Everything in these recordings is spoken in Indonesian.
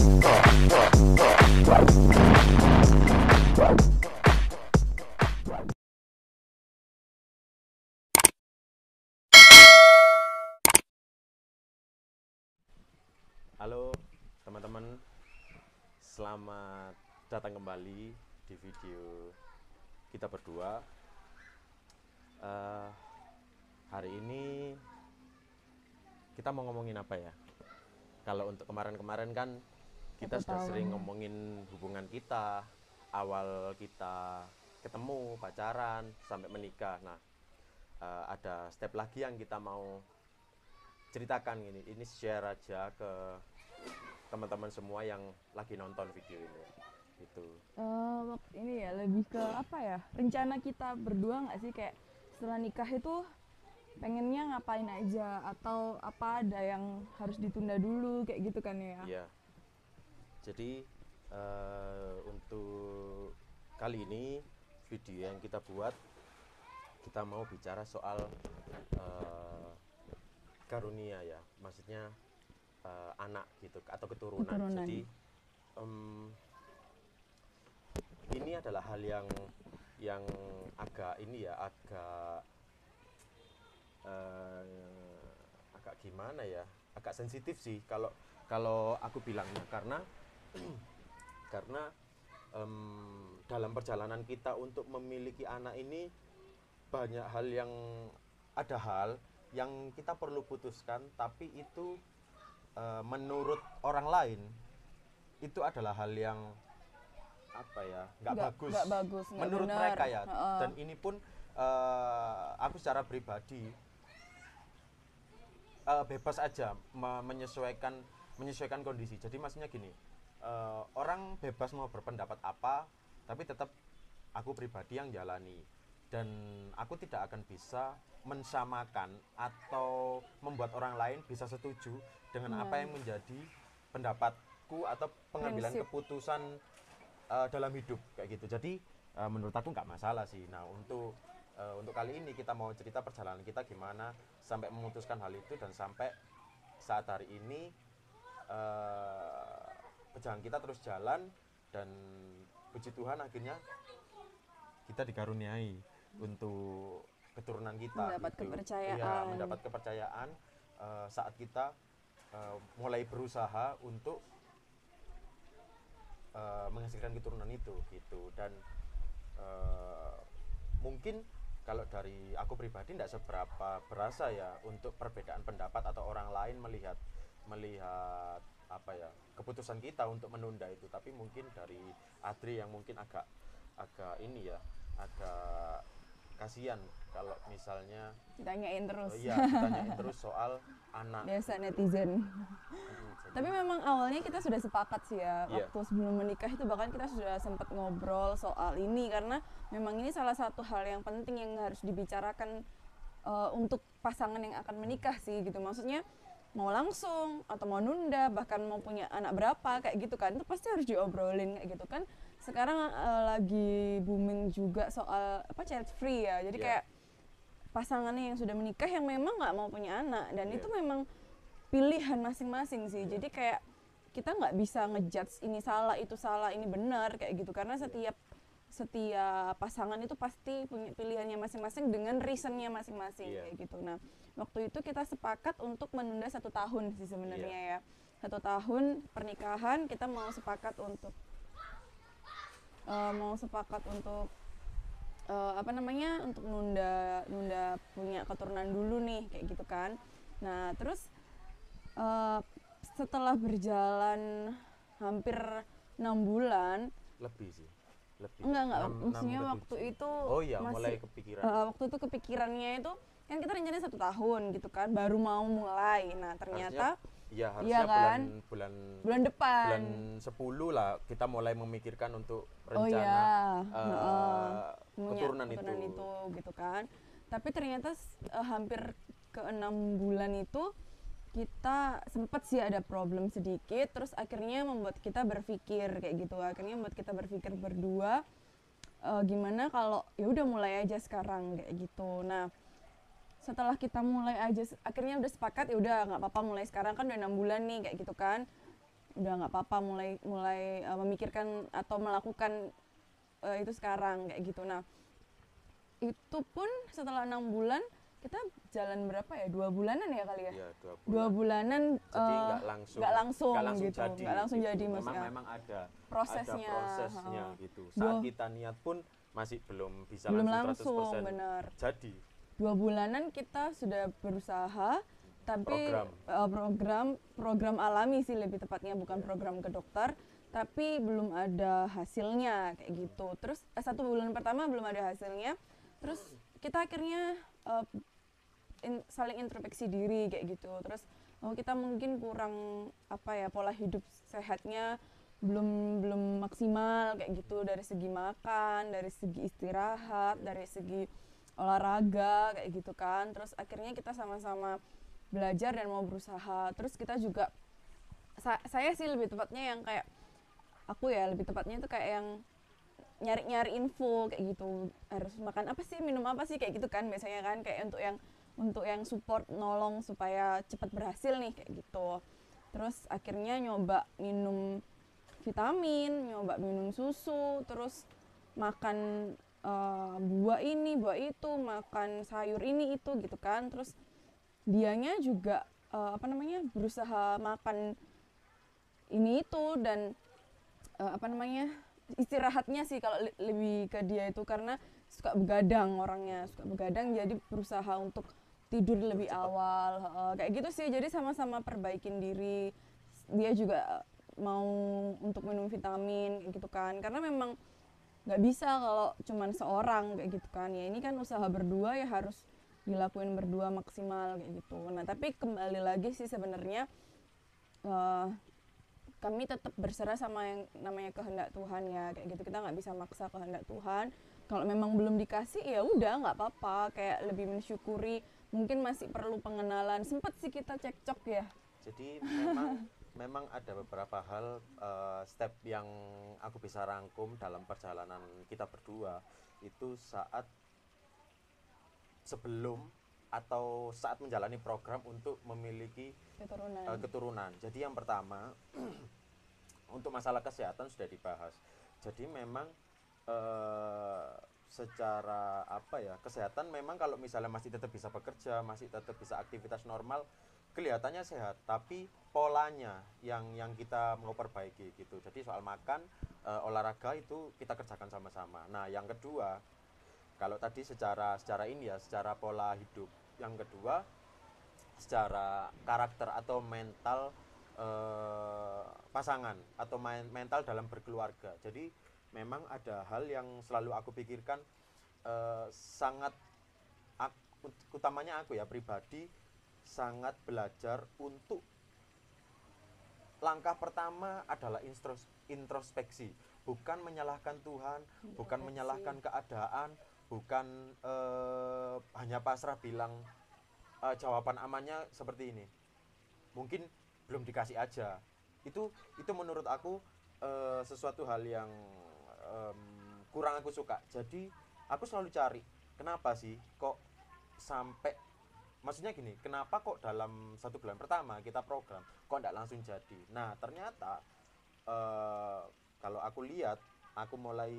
Halo teman-teman, selamat datang kembali di video kita berdua. Hari ini kita mau ngomongin apa ya? Kalau untuk kemarin-kemarin kan kita sudah sering ngomongin hubungan kita, awal kita ketemu, pacaran, sampai menikah. Nah, ada step lagi yang kita mau ceritakan ini share aja ke teman-teman semua yang lagi nonton video ini gitu. Ini ya lebih ke apa ya, rencana kita berdua nggak sih, kayak setelah nikah itu pengennya ngapain aja, atau apa ada yang harus ditunda dulu kayak gitu kan ya? Iya. Jadi untuk kali ini video yang kita buat, kita mau bicara soal karunia ya, maksudnya anak gitu atau keturunan. Jadi ini adalah hal yang agak ini ya, agak gimana ya, agak sensitif sih kalau aku bilangnya, karena dalam perjalanan kita untuk memiliki anak ini banyak hal ada hal yang kita perlu putuskan, tapi itu menurut orang lain itu adalah hal yang apa ya, nggak bagus menurut bener. mereka ya. Dan ini pun aku secara pribadi bebas aja menyesuaikan kondisi. Jadi maksudnya gini, orang bebas mau berpendapat apa, tapi tetap aku pribadi yang jalani, dan aku tidak akan bisa mensamakan atau membuat orang lain bisa setuju dengan apa yang menjadi pendapatku atau pengambilan keputusan dalam hidup kayak gitu. Jadi menurut aku nggak masalah sih. Nah, untuk kali ini kita mau cerita perjalanan kita gimana sampai memutuskan hal itu, dan sampai saat hari ini perjalanan kita terus jalan, dan puji Tuhan akhirnya kita dikaruniai untuk keturunan kita mendapat gitu. Kepercayaan. Ya, mendapat kepercayaan saat kita mulai berusaha untuk menghasilkan keturunan itu gitu. Dan mungkin kalau dari aku pribadi tidak seberapa berasa ya untuk perbedaan pendapat atau orang lain melihat apa ya, keputusan kita untuk menunda itu. Tapi mungkin dari Adri yang mungkin agak ini ya, agak kasihan kalau misalnya Ditanyain terus. Ditanyain terus soal anak. Biasa netizen. Tapi memang awalnya kita sudah sepakat sih ya, waktu sebelum menikah itu bahkan kita sudah sempat ngobrol soal ini, karena memang ini salah satu hal yang penting yang harus dibicarakan untuk pasangan yang akan menikah sih gitu. Maksudnya mau langsung atau mau nunda, bahkan mau punya anak berapa kayak gitu kan, itu pasti harus diobrolin kayak gitu kan. Sekarang lagi booming juga soal child free ya, jadi kayak pasangannya yang sudah menikah yang memang nggak mau punya anak, dan itu memang pilihan masing-masing sih. Jadi kayak kita nggak bisa ngejudge ini salah, itu salah, ini benar kayak gitu, karena setiap pasangan itu pasti punya pilihannya masing-masing dengan reasonnya masing-masing kayak gitu. Nah, waktu itu kita sepakat untuk menunda 1 tahun sih sebenarnya ya. 1 tahun pernikahan kita mau sepakat untuk untuk nunda punya keturunan dulu nih kayak gitu kan. Nah, terus setelah berjalan hampir 6 bulan lebih. Enggak, maksudnya waktu itu mulai kepikiran. Waktu itu kepikirannya itu kan kita rencananya 1 tahun gitu kan, baru mau mulai. Nah, ternyata harusnya kan? bulan depan, bulan 10 lah kita mulai memikirkan untuk rencana keturunan itu gitu kan. Tapi ternyata hampir ke 6 bulan itu kita sempat sih ada problem sedikit, terus akhirnya membuat kita berpikir kayak gitu. Akhirnya membuat kita berpikir berdua, gimana kalau ya udah mulai aja sekarang kayak gitu. Nah, setelah kita mulai aja, akhirnya udah sepakat ya udah nggak apa-apa mulai sekarang kan udah 6 bulan nih kayak gitu kan. udah nggak apa-apa mulai memikirkan atau melakukan itu sekarang kayak gitu. Nah itu pun setelah 6 bulan kita jalan berapa ya, 2 bulanan ya kali ya, Iya, 2 bulanan jadi nggak langsung gitu, nggak langsung gitu. jadi maksudnya memang ada prosesnya, gitu. Saat kita niat pun masih belum bisa belum langsung 100% bener. jadi. 2 bulanan kita sudah berusaha, tapi program program alami sih lebih tepatnya, bukan program ke dokter, tapi belum ada hasilnya kayak gitu. Terus 1 bulan pertama belum ada hasilnya, terus kita akhirnya saling introspeksi diri kayak gitu. Terus kita mungkin kurang pola hidup sehatnya belum maksimal kayak gitu, dari segi makan, dari segi istirahat, dari segi olahraga kayak gitu kan. Terus akhirnya kita sama-sama belajar dan mau berusaha. Terus kita juga saya sih lebih tepatnya yang kayak lebih tepatnya itu kayak yang nyari info kayak gitu, harus makan apa sih, minum apa sih kayak gitu kan biasanya kan, kayak untuk yang support nolong supaya cepat berhasil nih kayak gitu. Terus akhirnya nyoba minum vitamin, nyoba minum susu, terus makan buah ini, buah itu, makan sayur ini itu gitu kan. Terus dianya juga berusaha makan ini itu, dan istirahatnya sih kalau lebih ke dia itu, karena suka begadang orangnya, jadi berusaha untuk tidur lebih awal kayak gitu sih. Jadi sama-sama perbaikin diri, dia juga mau untuk minum vitamin kayak gitu kan, karena memang nggak bisa kalau cuman seorang kayak gitu kan ya. Ini kan usaha berdua ya, harus dilakuin berdua maksimal kayak gitu. Nah tapi kembali lagi sih sebenarnya kami tetap berserah sama yang namanya kehendak Tuhan ya kayak gitu. Kita nggak bisa maksa kehendak Tuhan. Kalau memang belum dikasih ya udah nggak apa-apa, kayak lebih mensyukuri. Mungkin masih perlu pengenalan, sempat sih kita cekcok ya. Jadi memang ada beberapa hal step yang aku bisa rangkum dalam perjalanan kita berdua itu sebelum atau saat menjalani program untuk memiliki keturunan. Jadi yang pertama untuk masalah kesehatan sudah dibahas. Jadi memang secara kesehatan memang kalau misalnya masih tetap bisa bekerja, masih tetap bisa aktivitas normal, kelihatannya sehat, tapi polanya yang kita mau perbaiki gitu. Jadi soal makan, olahraga itu kita kerjakan sama-sama. Nah yang kedua, kalau tadi secara ini ya, secara pola hidup. Yang kedua secara karakter atau mental pasangan atau mental dalam berkeluarga. Jadi memang ada hal yang selalu aku pikirkan, utamanya aku ya pribadi sangat belajar untuk langkah pertama adalah introspeksi, bukan menyalahkan Tuhan, bukan menyalahkan keadaan, bukan hanya pasrah bilang jawaban amannya seperti ini, mungkin belum dikasih aja. Itu menurut aku sesuatu hal yang kurang aku suka. Jadi aku selalu cari kenapa sih kok sampai, maksudnya gini, kenapa kok dalam 1 bulan pertama kita program kok tidak langsung jadi. Nah ternyata kalau aku lihat, aku mulai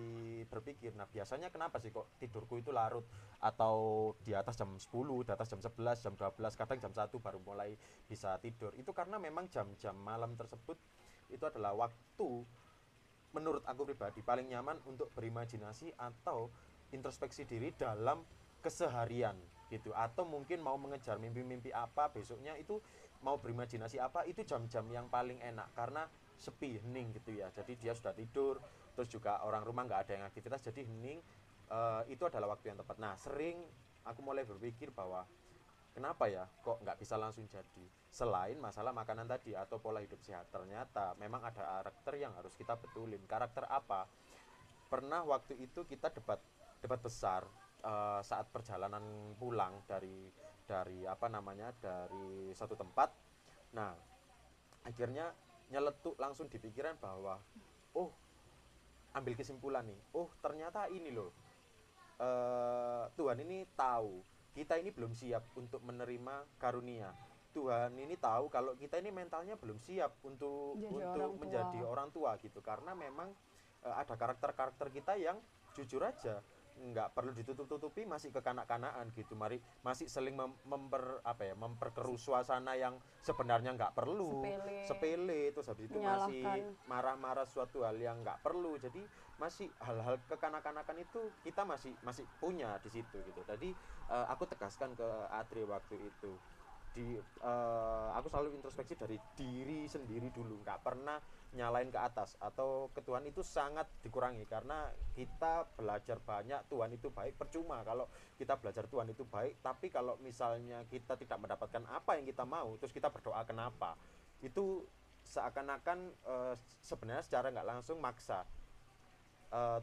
berpikir, nah biasanya kenapa sih kok tidurku itu larut, atau di atas jam 10, di atas jam 11, jam 12, kadang jam 1 baru mulai bisa tidur. Itu karena memang jam-jam malam tersebut itu adalah waktu menurut aku pribadi paling nyaman untuk berimajinasi atau introspeksi diri dalam keseharian gitu, atau mungkin mau mengejar mimpi-mimpi apa besoknya, itu mau berimajinasi apa, itu jam-jam yang paling enak karena sepi, hening gitu ya. Jadi dia sudah tidur, terus juga orang rumah nggak ada yang aktivitas, jadi hening. Itu adalah waktu yang tepat. Nah sering aku mulai berpikir bahwa kenapa ya kok nggak bisa langsung jadi. Selain masalah makanan tadi atau pola hidup sehat, ternyata memang ada karakter yang harus kita betulin. Karakter apa? Pernah waktu itu kita debat besar saat perjalanan pulang dari dari satu tempat. Nah akhirnya nyeletuk langsung di pikiran bahwa ambil kesimpulan nih, ternyata ini loh, Tuhan ini tahu kita ini belum siap untuk menerima karunia, Tuhan ini tahu kalau kita ini mentalnya belum siap untuk menjadi orang tua gitu, karena memang ada karakter-karakter kita yang jujur aja nggak perlu ditutup-tutupi, masih kekanak-kanakan gitu, masih seling memperkeruh suasana yang sebenarnya nggak perlu, sepele, terus habis itu masih marah-marah suatu hal yang nggak perlu. Jadi masih hal-hal kekanak-kanakan itu kita masih punya di situ gitu. Jadi aku tegaskan ke Adri waktu itu, aku selalu introspeksi dari diri sendiri dulu, nggak pernah nyalain ke atas atau ke Tuhan. Itu sangat dikurangi, karena kita belajar banyak Tuhan itu baik, percuma kalau kita belajar Tuhan itu baik tapi kalau misalnya kita tidak mendapatkan apa yang kita mau terus kita berdoa kenapa, itu seakan-akan sebenarnya secara nggak langsung maksa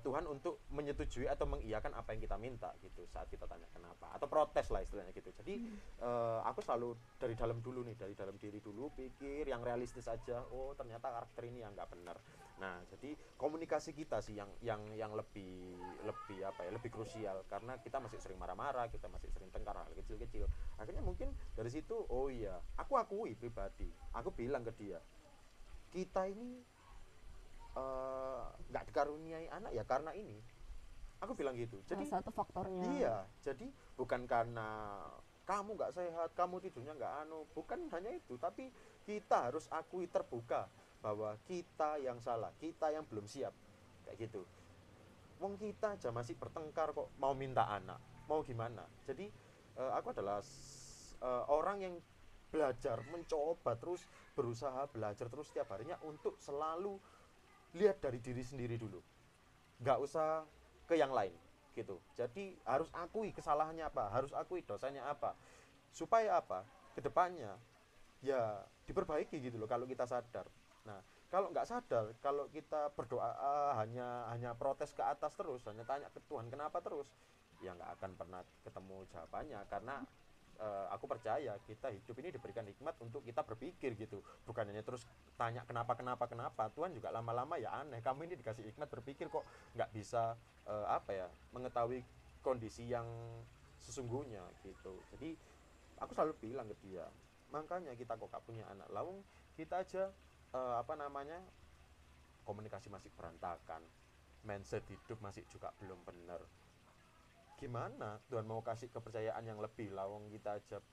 Tuhan untuk menyetujui atau mengiyakan apa yang kita minta gitu saat kita tanya kenapa, atau protes lah istilahnya gitu. Jadi aku selalu dari dalam diri dulu pikir yang realistis aja. Oh ternyata karakter ini yang nggak benar. Nah jadi komunikasi kita sih yang lebih krusial, karena kita masih sering marah-marah, kita masih sering tengkar hal kecil-kecil. Akhirnya mungkin dari situ aku akui pribadi, aku bilang ke dia, kita ini nggak dikaruniai anak ya karena ini, aku bilang gitu. Jadi satu faktornya. Iya, jadi bukan karena kamu nggak sehat, kamu tidurnya nggak bukan hanya itu, tapi kita harus akui terbuka bahwa kita yang salah, kita yang belum siap, kayak gitu. Wong kita aja masih bertengkar kok mau minta anak, mau gimana. Jadi aku adalah orang yang belajar, mencoba terus, berusaha belajar terus setiap harinya untuk selalu lihat dari diri sendiri dulu, nggak usah ke yang lain gitu. Jadi harus akui kesalahannya apa, harus akui dosanya apa, supaya apa kedepannya ya diperbaiki gitu loh kalau kita sadar. Nah kalau nggak sadar, kalau kita berdoa hanya protes ke atas terus, hanya tanya ke Tuhan kenapa terus, ya nggak akan pernah ketemu jawabannya. Karena aku percaya kita hidup ini diberikan hikmat untuk kita berpikir gitu, bukan hanya terus tanya kenapa. Tuhan juga lama-lama ya aneh, kamu ini dikasih hikmat berpikir kok nggak bisa mengetahui kondisi yang sesungguhnya gitu. Jadi aku selalu bilang ke dia, makanya kita kok gak punya anak, lawung kita aja komunikasi masih berantakan, mindset hidup masih juga belum benar. Gimana Tuhan mau kasih kepercayaan yang lebih, lawang kita aja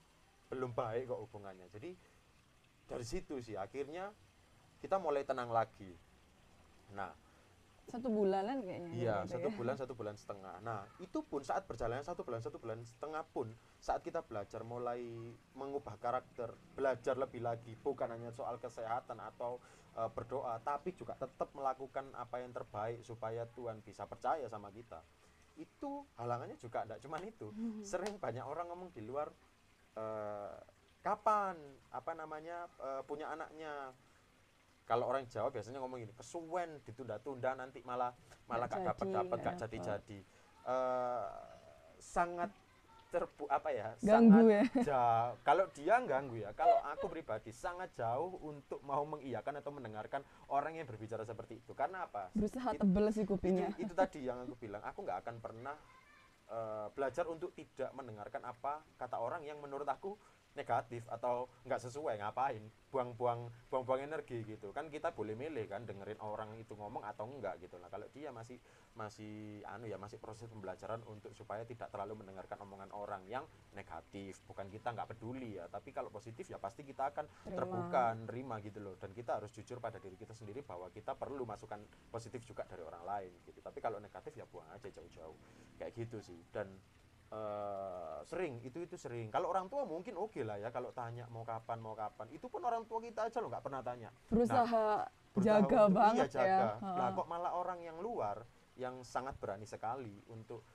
belum baik kok hubungannya. Jadi dari situ sih akhirnya kita mulai tenang lagi. Nah 1 bulanan kayaknya. Iya, 1 bulan setengah. Nah itu pun saat berjalannya 1 bulan setengah pun, saat kita belajar mulai mengubah karakter, belajar lebih lagi, bukan hanya soal kesehatan atau berdoa, tapi juga tetap melakukan apa yang terbaik supaya Tuhan bisa percaya sama kita. Itu halangannya juga enggak cuma itu. Sering banyak orang ngomong di luar, kapan punya anaknya. Kalau orang Jawa biasanya ngomong gini, kesuwen, ditunda-tunda, nanti malah gak dapat gak jadi. Sangat ganggu kalau dia ganggu ya, kalau aku pribadi sangat jauh untuk mau mengiyakan atau mendengarkan orang yang berbicara seperti itu. Karena apa? Berusaha tebel sih kupingnya. Itu tadi yang aku bilang, aku nggak akan pernah belajar untuk tidak mendengarkan apa kata orang yang menurut aku negatif atau nggak sesuai. Ngapain buang-buang energi gitu kan. Kita boleh milih kan dengerin orang itu ngomong atau enggak gitu. Nah kalau dia masih proses pembelajaran untuk supaya tidak terlalu mendengarkan omongan orang yang negatif. Bukan kita nggak peduli ya, tapi kalau positif ya pasti kita akan terbuka, nerima gitu loh. Dan kita harus jujur pada diri kita sendiri bahwa kita perlu masukan positif juga dari orang lain gitu. Tapi kalau negatif ya buang aja jauh-jauh, kayak gitu sih. Dan sering kalau orang tua mungkin oke lah ya, kalau tanya mau kapan, itu pun orang tua kita aja loh nggak pernah tanya, berusaha jaga banget ya. Nah kok malah orang yang luar yang sangat berani sekali untuk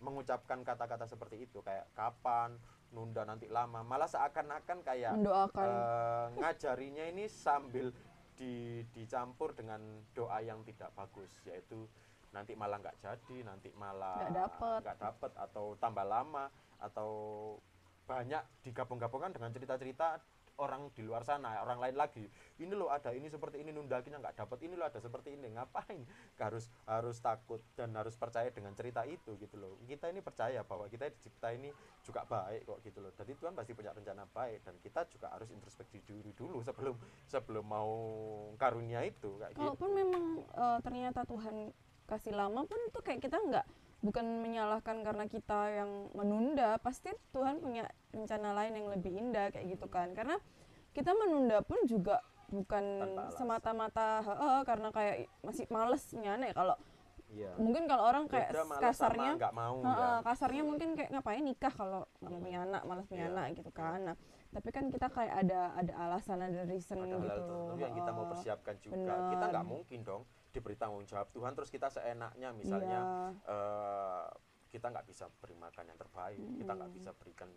mengucapkan kata-kata seperti itu, kayak kapan, nunda, nanti lama, malah seakan-akan kayak ngajarinya ini sambil dicampur dengan doa yang tidak bagus, yaitu nanti malah nggak jadi, nanti malah nggak dapet atau tambah lama, atau banyak digabung-gabungkan dengan cerita-cerita orang di luar sana, orang lain lagi, ini loh ada ini seperti ini, nunda akhirnya nggak dapat, ini loh ada seperti ini, ngapain harus takut dan harus percaya dengan cerita itu gitu loh. Kita ini percaya bahwa kita dicipta ini juga baik kok gitu loh. Jadi Tuhan pasti punya rencana baik dan kita juga harus introspeksi diri dulu sebelum mau karunia itu kayak gitu. Kalaupun memang ternyata Tuhan kasih lama pun itu kayak kita bukan menyalahkan karena kita yang menunda, pasti Tuhan punya rencana lain yang lebih indah kayak gitu kan. Karena kita menunda pun juga bukan semata-mata karena kayak masih malesnya nih. Kalau mungkin kalau orang kayak kasarnya nggak mau, kasarnya mungkin kayak ngapain nikah kalau nggak punya anak, malas punya anak gitu kan. Nah, tapi kan kita kayak ada alasan, ada reason ada gitu hal yang kita mau persiapkan juga. Bener. Kita nggak mungkin dong diberi tanggung jawab Tuhan terus kita seenaknya misalnya kita nggak bisa beri makan yang terbaik, kita nggak bisa berikan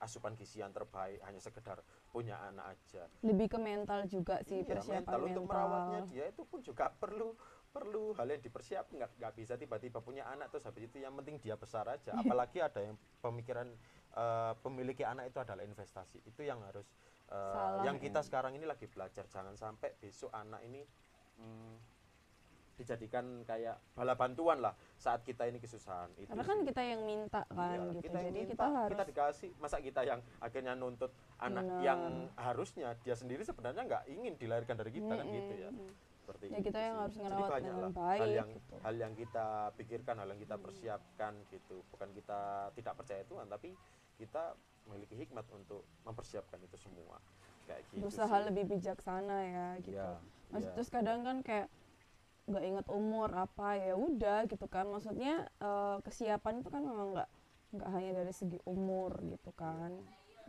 asupan gizi yang terbaik, hanya sekedar punya anak aja. Lebih ke mental juga sih, persiapan mental untuk merawatnya dia itu pun juga perlu hal yang dipersiapkan. Nggak bisa tiba-tiba punya anak terus habis itu yang penting dia besar aja. Apalagi ada yang pemikiran memiliki anak itu adalah investasi. Itu yang harus yang kita sekarang ini lagi belajar, jangan sampai besok anak ini dijadikan kayak bala bantuan lah saat kita ini kesusahan itu. Karena kan kita yang minta kan gitu. Jadi kita harus, kita dikasih, masa kita yang akhirnya nuntut anak yang harusnya dia sendiri sebenarnya nggak ingin dilahirkan dari kita kan gitu ya. Seperti ya kita yang harus ngerawat dengan baik hal yang kita pikirkan, hal yang kita persiapkan gitu. Bukan kita tidak percaya Tuhan, tapi kita memiliki hikmat untuk mempersiapkan itu semua kayak gitu. Berusaha lebih bijaksana ya gitu. Terus kadang kan kayak nggak ingat umur apa, ya udah gitu kan. Maksudnya kesiapan itu kan memang nggak hanya dari segi umur gitu kan.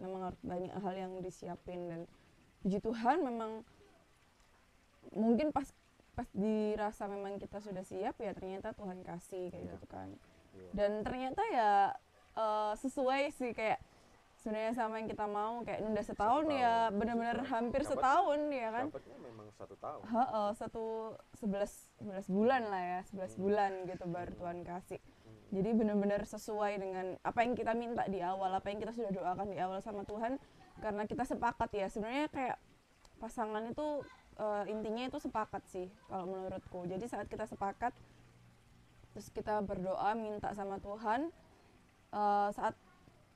Memang harus banyak hal yang disiapin, dan puji Tuhan memang mungkin pas dirasa memang kita sudah siap ya ternyata Tuhan kasih kayak gitu kan. Dan ternyata ya sesuai sih kayak sebenarnya sama yang kita mau, kayak nunda setahun ya, benar-benar hampir setahun ya kan. Dapatnya memang 1 tahun. 11 bulan lah ya, 11 bulan gitu baru Tuhan kasih. Jadi benar-benar sesuai dengan apa yang kita minta di awal, apa yang kita sudah doakan di awal sama Tuhan. Karena kita sepakat ya, sebenarnya kayak pasangan itu intinya itu sepakat sih kalau menurutku. Jadi saat kita sepakat, terus kita berdoa minta sama Tuhan, saat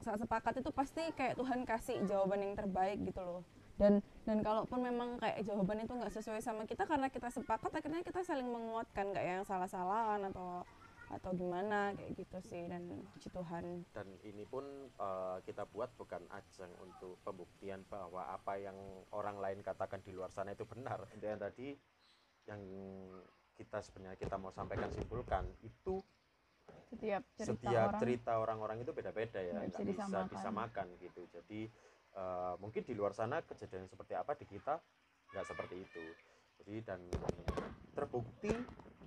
sepakat itu pasti kayak Tuhan kasih jawaban yang terbaik gitu loh. Dan kalaupun memang kayak jawaban itu nggak sesuai sama kita, karena kita sepakat akhirnya kita saling menguatkan, nggak yang salah-salahan atau gimana kayak gitu sih. Dan puji Tuhan. Dan ini pun kita buat bukan ajang untuk pembuktian bahwa apa yang orang lain katakan di luar sana itu benar. Dan tadi yang kita mau sampaikan, simpulkan itu setiap cerita orang-orang itu beda-beda ya, nggak bisa disamakan gitu. Jadi mungkin di luar sana kejadian seperti apa, di kita nggak seperti itu. Jadi dan terbukti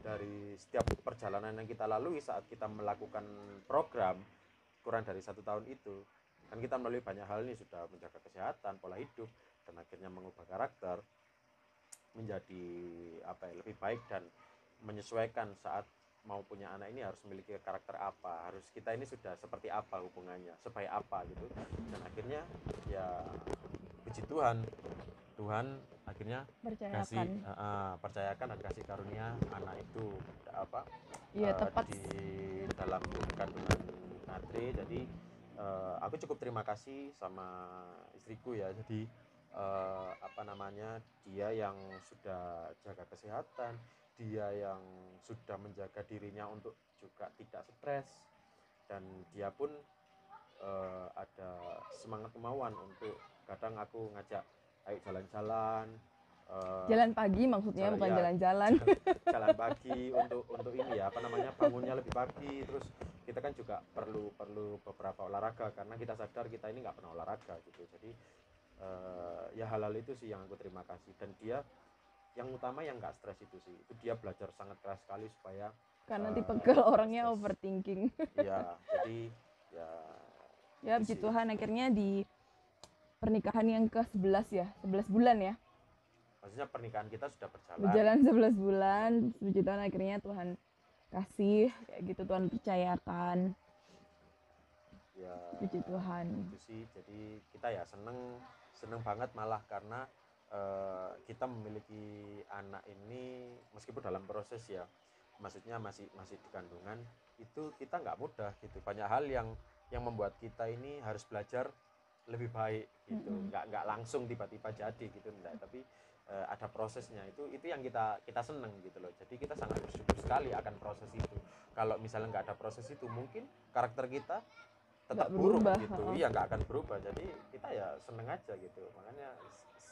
dari setiap perjalanan yang kita lalui saat kita melakukan program kurang dari 1 tahun itu, kan kita melalui banyak hal nih, sudah menjaga kesehatan, pola hidup, dan akhirnya mengubah karakter menjadi lebih baik dan menyesuaikan saat mau punya anak ini harus memiliki karakter apa, harus kita ini sudah seperti apa hubungannya, sebaik apa gitu. Dan akhirnya ya puji Tuhan akhirnya percayakan dan kasih karunia anak itu tepat di dalam kandungan Natri. Jadi aku cukup terima kasih sama istriku ya. Jadi dia yang sudah jaga kesehatan, dia yang sudah menjaga dirinya untuk juga tidak stres, dan dia pun ada semangat kemauan untuk kadang aku ngajak ayo jalan-jalan, jalan pagi maksudnya, bukan jalan-jalan. Jalan pagi untuk ini ya bangunnya lebih pagi. Terus kita kan juga perlu beberapa olahraga karena kita sadar kita ini nggak pernah olahraga gitu. Jadi ya hal-hal itu sih yang aku terima kasih. Dan dia yang utama yang nggak stres itu sih, itu dia belajar sangat keras sekali supaya karena dipegel orangnya stress. Overthinking ya. Jadi ya puji Tuhan akhirnya di pernikahan yang ke-11 ya, 11 bulan ya, maksudnya pernikahan kita sudah berjalan 11 bulan, puji Tuhan akhirnya Tuhan kasih kayak gitu, Tuhan percayakan ya, puji Tuhan itu sih. Jadi kita ya seneng seneng banget malah karena kita memiliki anak ini meskipun dalam proses ya, maksudnya masih masih di kandungan, itu kita nggak mudah gitu, banyak hal yang membuat kita ini harus belajar lebih baik gitu, nggak langsung tiba-tiba jadi gitu enggak, tapi ada prosesnya, itu yang kita seneng gitu loh. Jadi kita sangat bersyukur sekali akan proses itu. Kalau misalnya nggak ada proses itu, mungkin karakter kita tetap buruk berubah, gitu. Iya, nggak akan berubah. Jadi kita ya seneng aja gitu. Makanya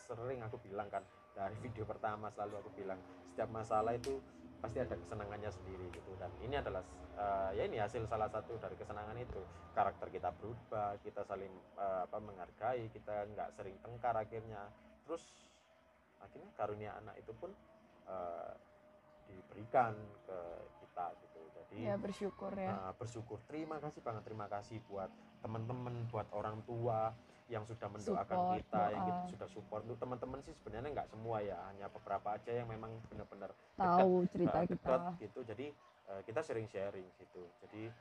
sering aku bilang kan, dari video pertama selalu aku bilang setiap masalah itu pasti ada kesenangannya sendiri gitu. Dan ini adalah ya ini hasil salah satu dari kesenangan itu. Karakter kita berubah, kita saling menghargai, kita nggak sering tengkar akhirnya. Terus akhirnya karunia anak itu pun uh, diberikan ke kita gitu. Jadi ya bersyukur ya. bersyukur, terima kasih banget, terima kasih buat teman-teman, buat orang tua yang sudah mendoakan Support, kita, yang doa. kita sudah support. Untuk teman-teman sih sebenarnya nggak semua ya, hanya beberapa aja yang memang benar-benar dekat, Tahu cerita kita. dekat gitu. Jadi kita sering sharing gitu. Jadi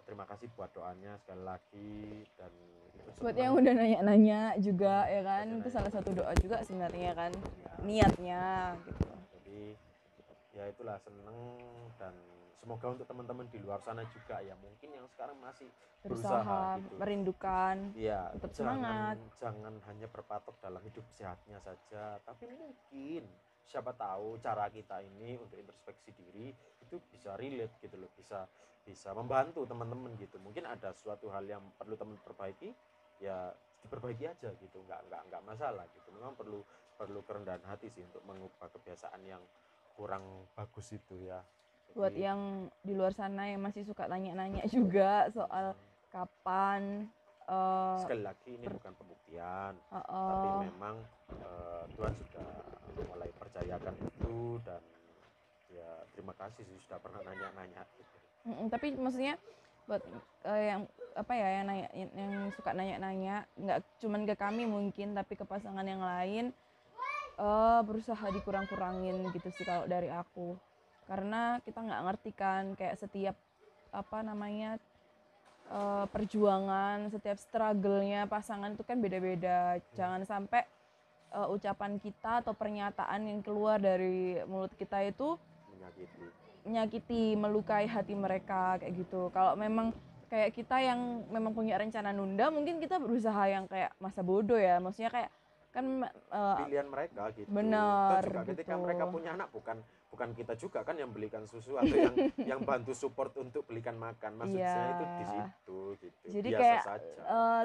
terima kasih buat doanya sekali lagi, dan itu Buat senang. yang udah nanya-nanya juga ya kan, Buat yang itu salah nanya-nanya satu juga. doa juga sebenarnya kan, Ya, niatnya gitu. jadi ya itulah, seneng. Dan semoga untuk teman-teman di luar sana juga ya, mungkin yang sekarang masih berusaha Berusaha, gitu, merindukan, ya tetap jangan semangat. jangan hanya berpatok dalam hidup sehatnya saja, tapi mungkin siapa tahu cara kita ini untuk introspeksi diri itu bisa relate gitu loh, bisa bisa membantu teman-teman gitu. Mungkin ada suatu hal yang perlu teman perbaiki, ya diperbaiki aja gitu, nggak masalah gitu. Memang perlu perlu kerendahan hati sih untuk mengubah kebiasaan yang kurang bagus itu ya. Buat Jadi yang di luar sana yang masih suka tanya-nanya juga soal kapan sekali lagi ini bukan pembuktian, tapi memang Tuhan sudah mulai percayakan itu. Dan ya terima kasih sih sudah pernah nanya-nanya gitu. tapi maksudnya buat yang apa ya, yang nanya, yang suka nanya-nanya, nggak cuman ke kami mungkin, tapi ke pasangan yang lain, berusaha dikurang-kurangin gitu sih kalau dari aku, karena kita nggak ngerti kan kayak setiap apa namanya perjuangan, setiap struggle-nya pasangan itu kan beda-beda. Jangan sampai ucapan kita atau pernyataan yang keluar dari mulut kita itu menyakiti, melukai hati mereka kayak gitu. Kalau memang kayak kita yang memang punya rencana nunda, mungkin kita berusaha yang kayak masa bodoh ya. Maksudnya kayak kan Pilihan mereka gitu. benar Toh juga ketika gitu. mereka punya anak, bukan kita juga kan yang belikan susu atau yang bantu support untuk belikan makan. Maksud saya itu di Iya. situ gitu. Jadi Biasa kayak saja.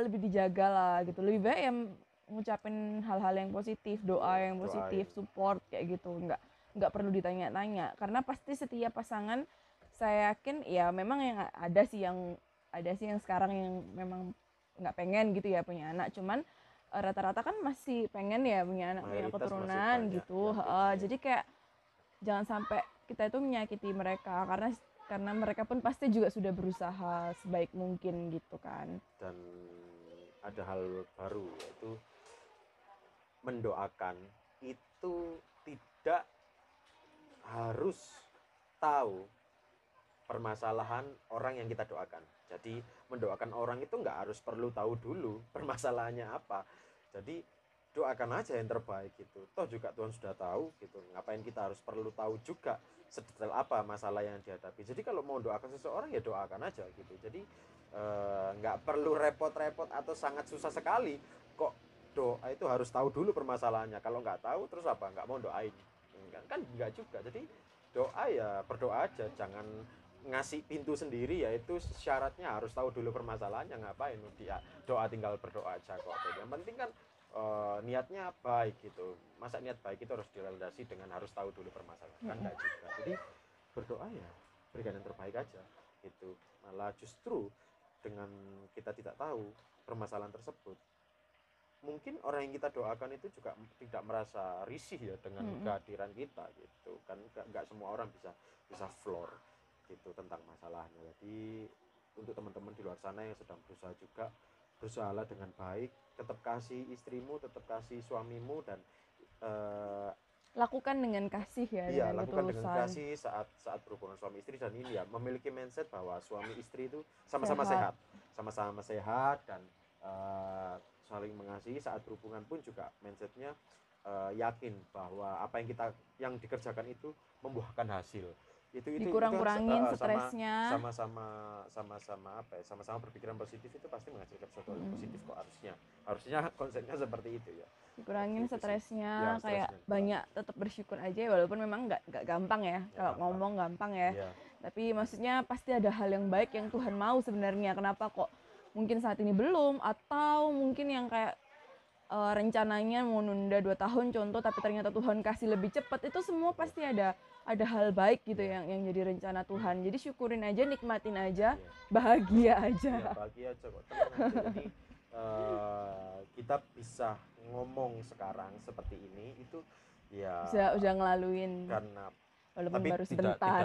lebih dijaga lah gitu. Lebih baik yang ngucapin hal-hal yang positif, doa yang positif, Doain. support kayak gitu. Nggak perlu ditanya-tanya, karena pasti setiap pasangan saya yakin ya memang yang ada sih yang sekarang yang memang nggak pengen gitu ya punya anak, cuman rata-rata kan masih pengen ya punya anak, punya Mayoritas masih keturunan banyak gitu. yang pengen. Jadi kayak jangan sampai kita itu menyakiti mereka, karena mereka pun pasti juga sudah berusaha sebaik mungkin gitu kan. Dan ada hal baru, yaitu mendoakan itu tidak harus tahu permasalahan orang yang kita doakan. Jadi mendoakan orang itu nggak harus perlu tahu dulu permasalahannya apa. Jadi doakan aja yang terbaik gitu. Toh juga Tuhan sudah tahu gitu. Ngapain kita harus perlu tahu juga sedetail apa masalah yang dihadapi. Jadi kalau mau doakan seseorang ya doakan aja gitu. Jadi nggak perlu repot-repot atau sangat susah sekali. Kok doa itu harus tahu dulu permasalahannya. Kalau nggak tahu terus apa? Nggak mau doain. Kan nggak juga. Jadi doa ya berdoa aja, jangan ngasih pintu sendiri, yaitu syaratnya harus tahu dulu permasalahannya. Ngapain dia doa, tinggal berdoa aja kok. Yang penting kan niatnya baik gitu. Masa niat baik itu harus direalisasi dengan harus tahu dulu permasalahan? Kan enggak juga. Jadi berdoa ya berikan yang terbaik aja gitu. Malah justru dengan kita tidak tahu permasalahan tersebut, mungkin orang yang kita doakan itu juga tidak merasa risih ya dengan kehadiran kita gitu kan. Nggak semua orang bisa bisa floor gitu tentang masalahnya. Jadi untuk teman-teman di luar sana yang sedang berusaha juga, berusahalah dengan baik, tetap kasih istrimu, tetap kasih suamimu, dan Lakukan dengan kasih ya, iya, dengan lakukan dengan ketulusan. kasih saat saat berhubungan suami istri. Dan ini ya memiliki mindset bahwa suami istri itu sama-sama sehat, sama-sama sehat, dan saling mengasihi, saat berhubungan pun juga mindsetnya yakin bahwa apa yang dikerjakan itu membuahkan hasil. Itu dikurang-kurangin stresnya, sama-sama apa ya, sama-sama berpikiran positif, itu pasti menghasilkan sesuatu yang positif kok. Harusnya konsepnya seperti itu ya. dikurangin stresnya, kayak banyak tetap bersyukur aja ya, walaupun memang nggak gampang ya, kalau ngomong gampang ya. Tapi maksudnya pasti ada hal yang baik yang Tuhan mau sebenarnya. Kenapa kok mungkin saat ini belum, atau mungkin yang kayak rencananya mau nunda 2 tahun contoh, tapi ternyata Tuhan kasih lebih cepat. Itu semua pasti ada hal baik gitu yang jadi rencana Tuhan. Jadi syukurin aja, nikmatin aja, bahagia aja. Bahagia aja kok, tenang aja. Jadi kita bisa ngomong sekarang seperti ini itu ya udah ngelaluin karena walaupun tapi baru sebentar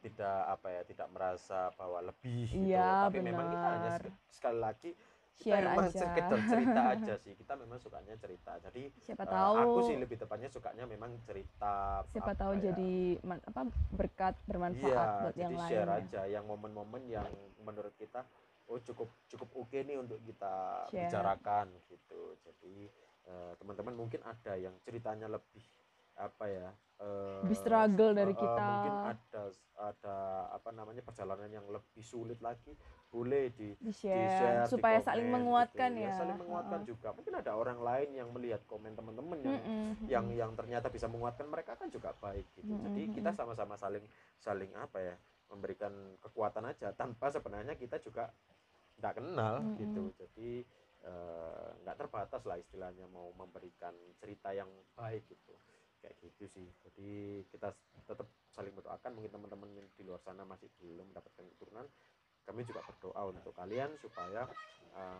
tidak apa ya, tidak merasa bahwa lebih gitu. Iya, tapi memang kita hanya sekali lagi kita memang sekedar cerita aja sih. Kita memang sukanya cerita. Jadi siapa tahu aku sih lebih tepatnya sukanya memang cerita. Siapa tahu ya, jadi berkat, bermanfaat buat yang lain. Jadi share aja yang momen-momen yang menurut kita cukup oke nih untuk kita bicarakan gitu. Jadi teman-teman mungkin ada yang ceritanya lebih apa ya, lebih struggle dari kita. Mungkin ada apa namanya, perjalanan yang lebih sulit lagi, boleh di share supaya di komen, saling menguatkan gitu. Ya saling menguatkan juga. Mungkin ada orang lain yang melihat komen teman-teman yang ternyata bisa menguatkan mereka kan juga baik gitu. Jadi kita sama-sama saling apa ya, memberikan kekuatan aja, tanpa sebenarnya kita juga nggak kenal gitu. Jadi nggak terbatas lah istilahnya mau memberikan cerita yang baik gitu, kayak gitu sih. Jadi kita tetap saling mendoakan. Mungkin teman-teman di luar sana masih belum mendapatkan keturunan, kami juga berdoa untuk kalian supaya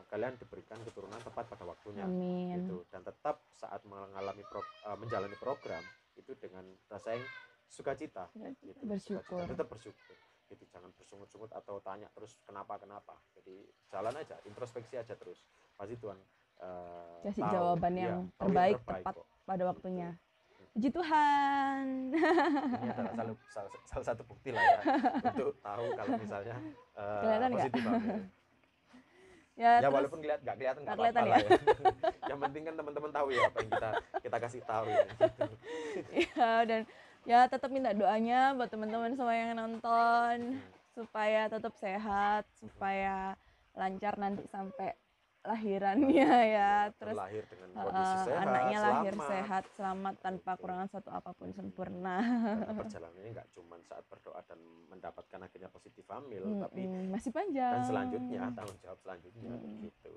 kalian diberikan keturunan tepat pada waktunya. Amin. Gitu. Dan tetap saat menjalani program itu dengan rasa yang sukacita gitu. Bersyukur. Tetap bersyukur. Jadi jangan bersungut-sungut atau tanya terus kenapa. Jadi jalan aja, introspeksi aja terus. Pasti Tuhan kasih jawaban yang terbaik tepat kok pada waktunya. Puji Tuhan. Ini adalah salah satu bukti lah ya untuk tahu kalau misalnya positif ya walaupun nggak kelihatan nggak apa-apa lah ya. Yang penting kan teman-teman tahu ya apa yang kita kasih tahu ya. Gitu. Ya, dan ya tetap minta doanya buat teman-teman semua yang nonton supaya tetap sehat, supaya lancar nanti sampai lahirannya ya. Terus lahir dengan kondisi sehat, anaknya lahir sehat, selamat, tanpa kurangan satu apapun, sempurna. Karena perjalanannya nggak cuma saat berdoa dan mendapatkan akhirnya positif hamil, tapi masih panjang. Dan selanjutnya tanggung jawab selanjutnya gitu.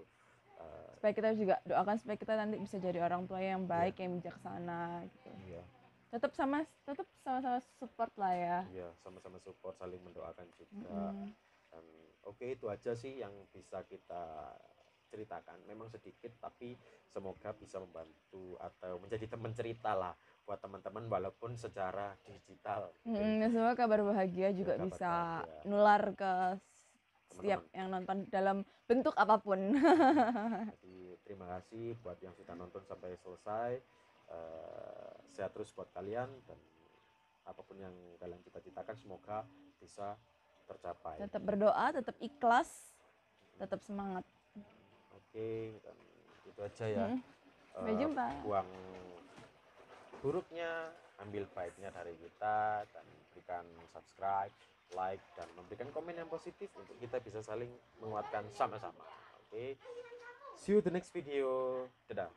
Supaya kita juga doakan supaya kita nanti bisa jadi orang tua yang baik, yang bijaksana gitu. Iya. Tetap sama-sama support lah ya. Iya, sama-sama support, saling mendoakan juga. Dan itu aja sih yang bisa kita ceritakan. Memang sedikit tapi semoga bisa membantu atau menjadi teman cerita lah buat teman-teman walaupun secara digital. Semoga kabar bahagia juga bisa nular ke setiap yang nonton dalam bentuk apapun. Jadi terima kasih buat yang sudah nonton sampai selesai. Sehat terus buat kalian, dan apapun yang kalian cita-citakan semoga bisa tercapai. Tetap berdoa, tetap ikhlas, tetap semangat. Oke, dan itu aja ya. Sampai jumpa. Buang buruknya, ambil baiknya dari kita, dan berikan subscribe, like, dan memberikan komen yang positif untuk kita bisa saling menguatkan sama-sama. Oke, see you the next video. Dadah.